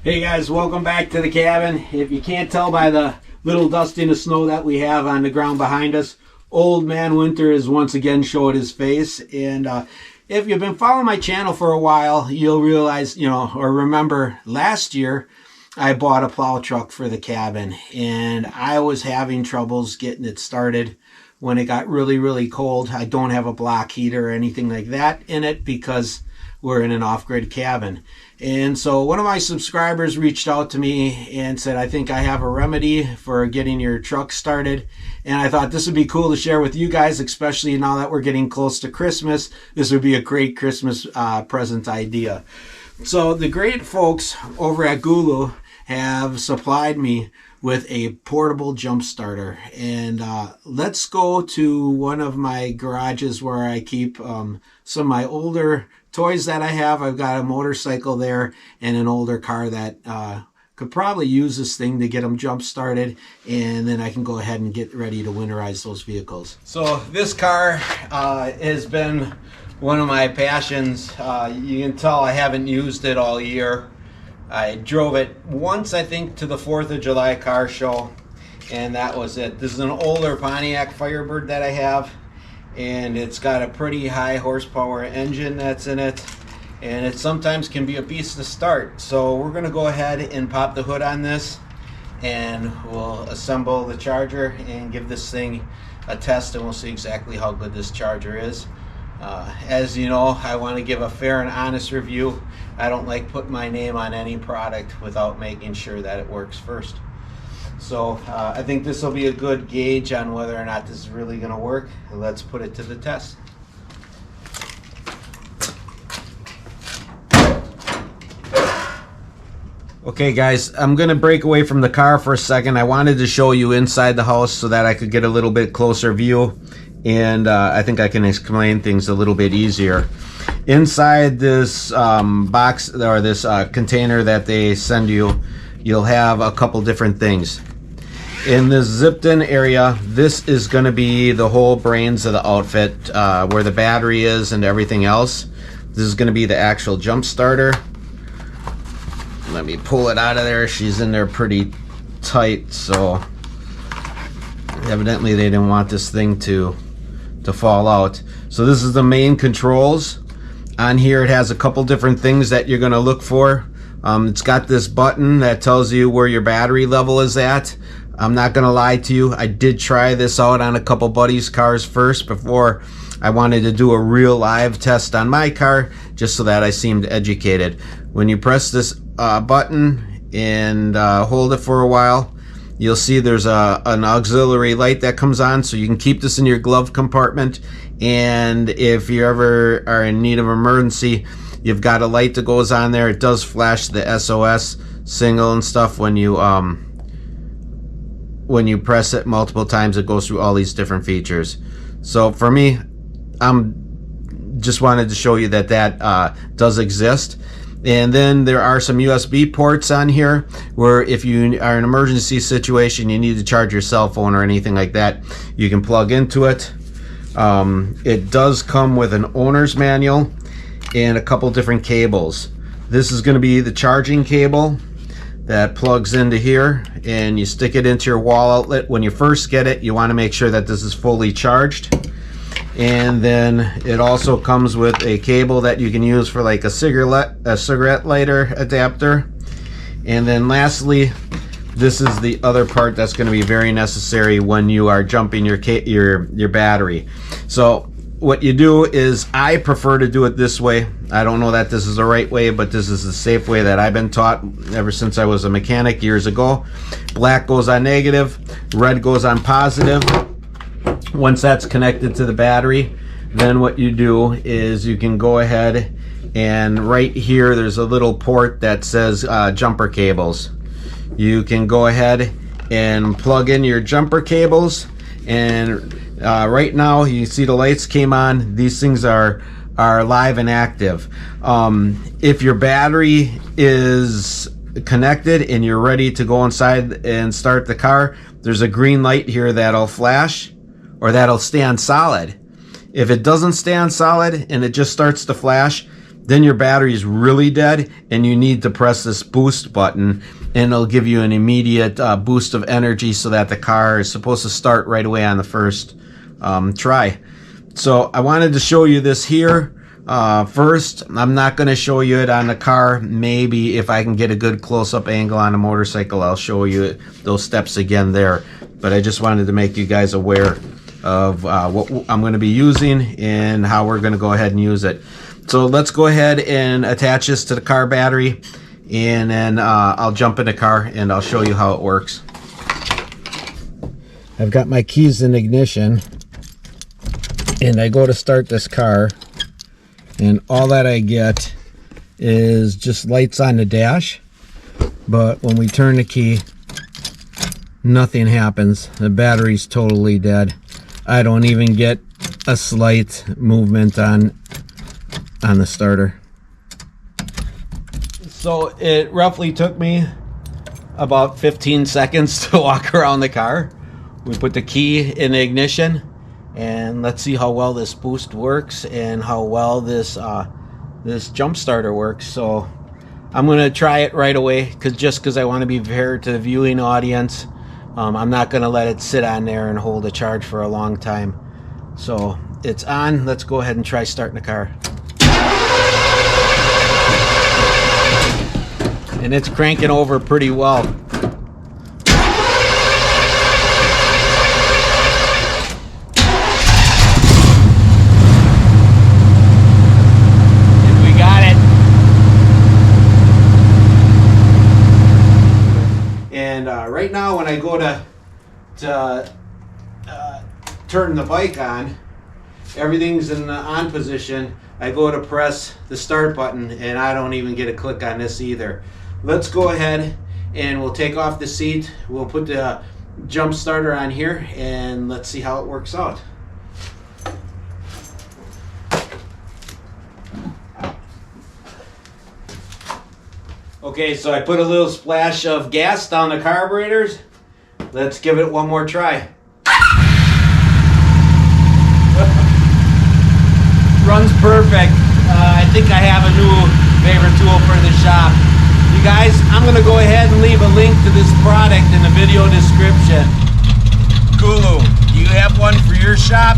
Hey guys, welcome back to the cabin. If you can't tell by the little dusting of snow that we have on the ground behind us, Old Man Winter has once again showed his face. And if you've been following my channel for a while, you'll realize, or remember last year, I bought a plow truck for the cabin and I was having troubles getting it started when it got really, really cold. I don't have a block heater or anything like that in it because we're in an off-grid cabin. And so one of my subscribers reached out to me and said, I think I have a remedy for getting your truck started. And I thought this would be cool to share with you guys, especially now that we're getting close to Christmas. This would be a great Christmas present idea. So the great folks over at Gooloo have supplied me with a portable jump starter. And let's go to one of my garages where I keep some of my older toys that I have. I've got a motorcycle there and an older car that could probably use this thing to get them jump started, and then I can go ahead and get ready to winterize those vehicles. So this car has been one of my passions. You can tell I haven't used it all year. I drove it once, I think, to the 4th of July car show, and that was it. This is an older Pontiac Firebird that I have, and it's got a pretty high horsepower engine that's in it, and it sometimes can be a beast to start. So we're going to go ahead and pop the hood on this, and we'll assemble the charger and give this thing a test, and we'll see exactly how good this charger is. As you know, I want to give a fair and honest review. I don't like putting my name on any product without making sure that it works first. So I think this will be a good gauge on whether or not this is really going to work. Let's put it to the test. Okay guys, I'm going to break away from the car for a second. I wanted to show you inside the house so that I could get a little bit closer view, and I think I can explain things a little bit easier. Inside this box, or this container that they send you, you'll have a couple different things. In this zipped in area, this is going to be the whole brains of the outfit, where the battery is and everything else. This is going to be the actual jump starter. Let me pull it out of there. She's in there pretty tight, so evidently they didn't want this thing to fall out. So this is the main controls. On here it has a couple different things that you're going to look for. It's got this button that tells you where your battery level is at. I'm not going to lie to you, I did try this out on a couple buddies' cars first before I wanted to do a real live test on my car, just so that I seemed educated. When you press this button and hold it for a while, you'll see there's an auxiliary light that comes on, so you can keep this in your glove compartment, and if you ever are in need of emergency, you've got a light that goes on there. It does flash the SOS signal and stuff when you press it multiple times. It goes through all these different features. So for me, just wanted to show you that does exist. And then there are some USB ports on here where if you are in an emergency situation, you need to charge your cell phone or anything like that, you can plug into it. It does come with an owner's manual and a couple different cables. This is going to be the charging cable that plugs into here, and you stick it into your wall outlet. When you first get it, you want to make sure that this is fully charged. And then it also comes with a cable that you can use for like a cigarette lighter adapter. And then lastly, this is the other part that's going to be very necessary when you are jumping your battery. So what you do is, I prefer to do it this way. I don't know that this is the right way, but this is the safe way that I've been taught ever since I was a mechanic years ago. Black goes on negative, red goes on positive. Once that's connected to the battery, then what you do is you can go ahead and right here there's a little port that says jumper cables. You can go ahead and plug in your jumper cables, and right now you see the lights came on. These things are live and active. If your battery is connected and you're ready to go inside and start the car, there's a green light here that'll flash, or that'll stay on solid. If it doesn't stay on solid and it just starts to flash, then your battery is really dead and you need to press this boost button, and it'll give you an immediate boost of energy so that the car is supposed to start right away on the first try. So I wanted to show you this here first. I'm not going to show you it on the car. Maybe if I can get a good close-up angle on a motorcycle, I'll show you those steps again there. But I just wanted to make you guys aware of what I'm going to be using and how we're going to go ahead and use it. So let's go ahead and attach this to the car battery, and then I'll jump in the car and I'll show you how it works. I've got my keys in ignition, and I go to start this car, and all that I get is just lights on the dash. But when we turn the key, nothing happens. The battery's totally dead. I don't even get a slight movement on the starter. So it roughly took me about 15 seconds to walk around the car. We put the key in the ignition, and let's see how well this boost works and how well this this jump starter works. So I'm gonna try it right away, because I want to be fair to the viewing audience. I'm not gonna let it sit on there and hold a charge for a long time. So it's on. Let's go ahead and try starting the car. And it's cranking over pretty well. Right now, when I go to turn the bike on, everything's in the on position. I go to press the start button, and I don't even get a click on this either. Let's go ahead and we'll take off the seat. We'll put the jump starter on here, and let's see how it works out. Okay, so I put a little splash of gas down the carburetors. Let's give it one more try. Runs perfect. I think I have a new favorite tool for the shop. You guys, I'm going to go ahead and leave a link to this product in the video description. Gooloo, do you have one for your shop?